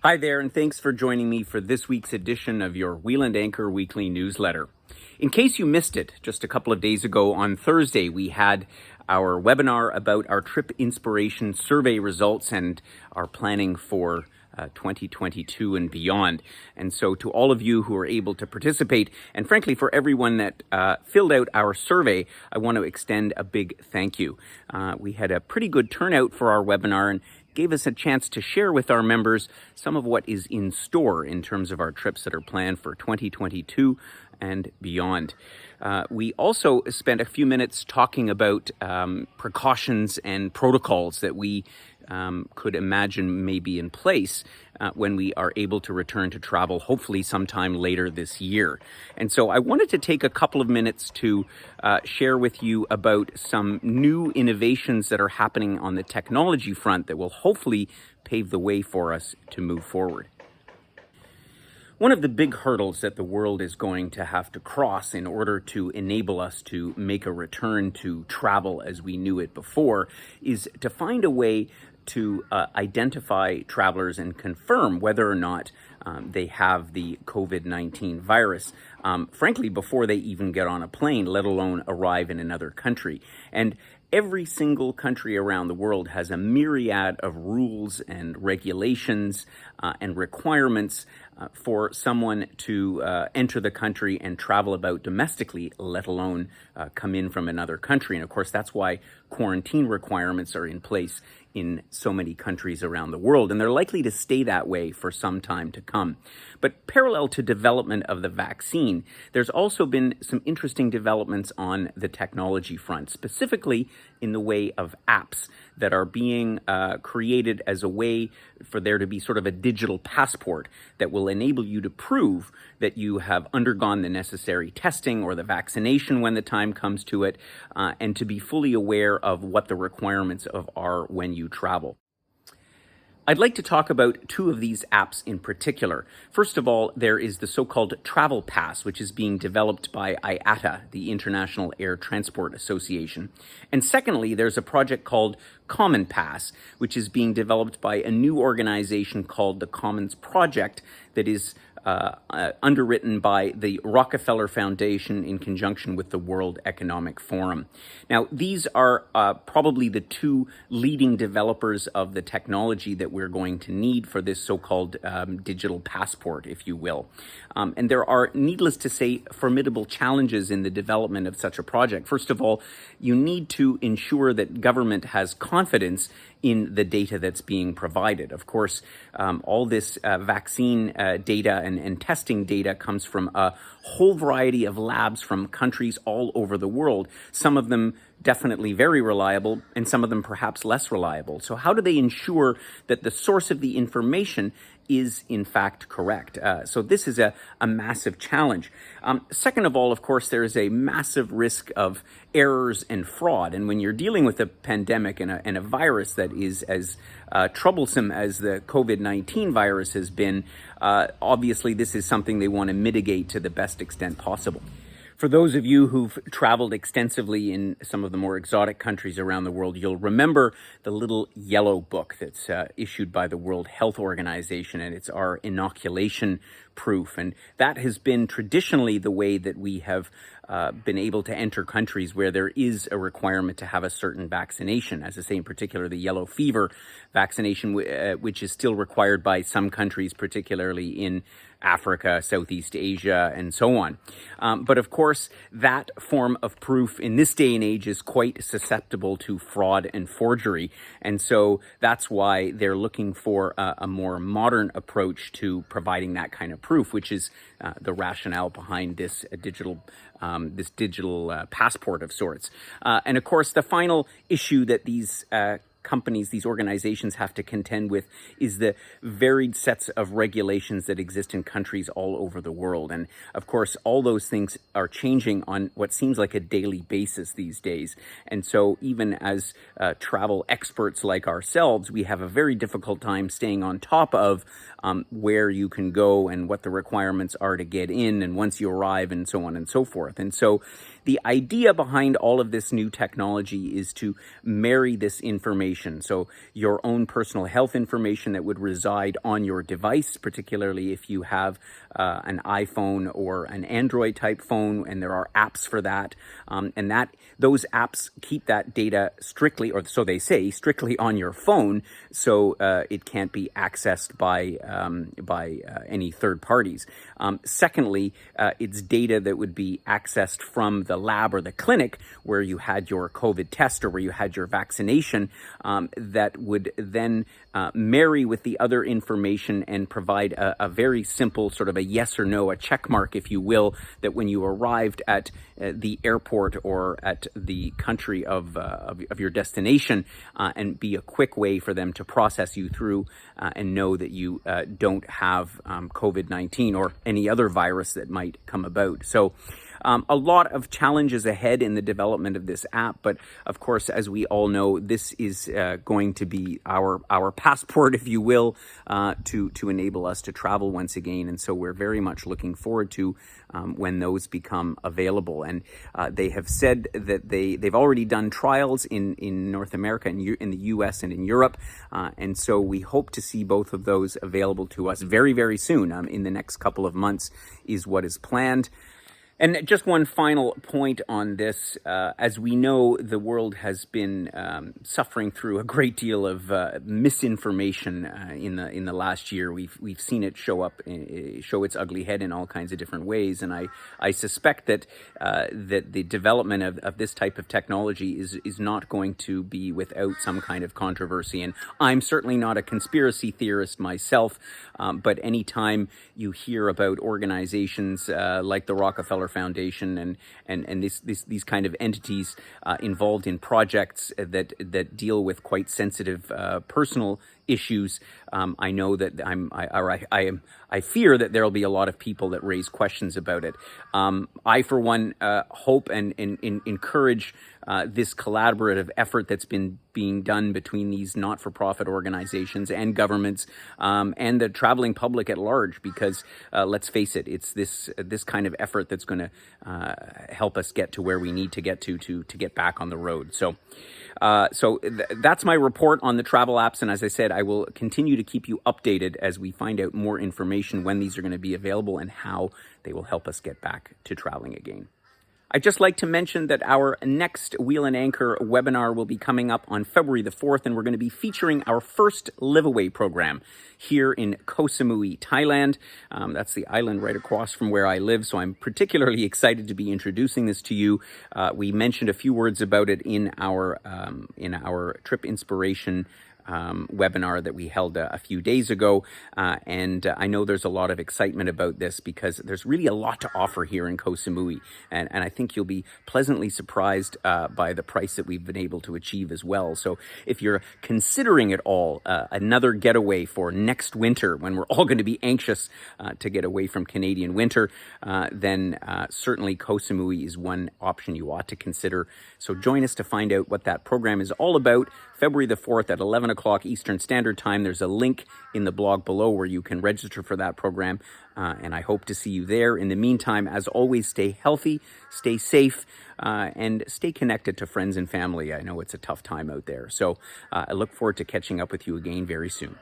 Hi there, and thanks for joining me for this week's edition of your Wheel and Anchor Weekly Newsletter. In case you missed it, just a couple of days ago on Thursday, we had our webinar about our trip inspiration survey results and our planning for 2022 and beyond. And so to all of you who were able to participate, and frankly for everyone that filled out our survey, I want to extend a big thank you. We had a pretty good turnout for our webinar and gave us a chance to share with our members some of what is in store in terms of our trips that are planned for 2022 and beyond. We also spent a few minutes talking about precautions and protocols that we could imagine may be in place when we are able to return to travel, hopefully sometime later this year. And so I wanted to take a couple of minutes to share with you about some new innovations that are happening on the technology front that will hopefully pave the way for us to move forward. One of the big hurdles that the world is going to have to cross in order to enable us to make a return to travel as we knew it before is to find a way to identify travelers and confirm whether or not they have the COVID-19 virus, frankly, before they even get on a plane, let alone arrive in another country. And every single country around the world has a myriad of rules and regulations and requirements for someone to enter the country and travel about domestically, let alone come in from another country. And of course, that's why quarantine requirements are in place in so many countries around the world, and they're likely to stay that way for some time to come. But parallel to development of the vaccine, there's also been some interesting developments on the technology front, specifically in the way of apps that are being created as a way for there to be sort of a digital passport that will enable you to prove that you have undergone the necessary testing or the vaccination when the time comes to it, and to be fully aware of what the requirements are when you travel. I'd like to talk about two of these apps in particular. First of all, there is the so-called Travel Pass, which is being developed by Iata, the International Air Transport Association. And secondly, there's a project called Common Pass, which is being developed by a new organization called the Commons Project that is underwritten by the Rockefeller Foundation in conjunction with the World Economic Forum. Now, these are probably the two leading developers of the technology that we're going to need for this so-called digital passport, if you will. And there are, needless to say, formidable challenges in the development of such a project. First of all, you need to ensure that government has confidence in the data that's being provided. Of course, all this vaccine data and testing data comes from a whole variety of labs from countries all over the world, some of them definitely very reliable and some of them perhaps less reliable. So how do they ensure that the source of the information is in fact correct? So this is a massive challenge. Second of all, of course, there is a massive risk of errors and fraud. And when you're dealing with a pandemic and a virus that is as troublesome as the COVID-19 virus has been, obviously this is something they want to mitigate to the best extent possible. For those of you who've traveled extensively in some of the more exotic countries around the world, you'll remember the little yellow book that's issued by the World Health Organization, and it's our inoculation proof. And that has been traditionally the way that we have been able to enter countries where there is a requirement to have a certain vaccination. As I say, in particular, the yellow fever vaccination, which is still required by some countries, particularly in Africa, Southeast Asia, and so on. But of course, that form of proof in this day and age is quite susceptible to fraud and forgery. And so that's why they're looking for a more modern approach to providing that kind of proof, which is the rationale behind this digital passport of sorts. And of course, the final issue that these companies, these organizations have to contend with is the varied sets of regulations that exist in countries all over the world. And of course, all those things are changing on what seems like a daily basis these days. And so even as travel experts like ourselves, we have a very difficult time staying on top of where you can go and what the requirements are to get in and once you arrive and so on and so forth. And so the idea behind all of this new technology is to marry this information. So your own personal health information that would reside on your device, particularly if you have an iPhone or an Android type phone, and there are apps for that. And those apps keep that data strictly, or so they say, strictly on your phone, so it can't be accessed by any third parties. Secondly, it's data that would be accessed from the lab or the clinic where you had your COVID test or where you had your vaccination, that would then marry with the other information and provide a very simple sort of a yes or no, a check mark, if you will, that when you arrived at the airport or at the country of your destination, and be a quick way for them to process you through and know that you don't have COVID-19 or any other virus that might come about. So a lot of challenges ahead in the development of this app, but of course, as we all know, this is going to be our passport, if you will, to enable us to travel once again. And so we're very much looking forward to when those become available. And they have said that they've already done trials in North America, in the US and in Europe. And so we hope to see both of those available to us very, very soon. In the next couple of months is what is planned. And just one final point on this. As we know, the world has been suffering through a great deal of misinformation in the last year. We've seen it show its ugly head in all kinds of different ways, and I suspect that the development of this type of technology is not going to be without some kind of controversy. And I'm certainly not a conspiracy theorist myself, but anytime you hear about organizations like the Rockefeller Foundation and these kind of entities involved in projects that deal with quite sensitive personal issues, I know that I fear that there'll be a lot of people that raise questions about it. I, for one, hope and encourage this collaborative effort that's been being done between these not-for-profit organizations and governments, and the traveling public at large, because let's face it, it's this kind of effort that's going to help us get to where we need to get to get back on the road. So that's my report on the travel apps, and as I said, I will continue to keep you updated as we find out more information when these are going to be available and how they will help us get back to traveling again. I'd just like to mention that our next Wheel and Anchor webinar will be coming up on February the 4th, and we're going to be featuring our first live-away program here in Koh Samui, Thailand. That's the island right across from where I live, so I'm particularly excited to be introducing this to you. We mentioned a few words about it in our trip inspiration webinar that we held a few days ago, and I know there's a lot of excitement about this because there's really a lot to offer here in Koh Samui, and I think you'll be pleasantly surprised by the price that we've been able to achieve as well. So if you're considering at all another getaway for next winter, when we're all going to be anxious to get away from Canadian winter, then certainly Koh Samui is one option you ought to consider. So join us to find out what that program is all about. February the 4th at 11 o'clock Eastern Standard Time. There's a link in the blog below where you can register for that program, and I hope to see you there. In the meantime, as always, stay healthy, stay safe, and stay connected to friends and family. I know it's a tough time out there. So I look forward to catching up with you again very soon.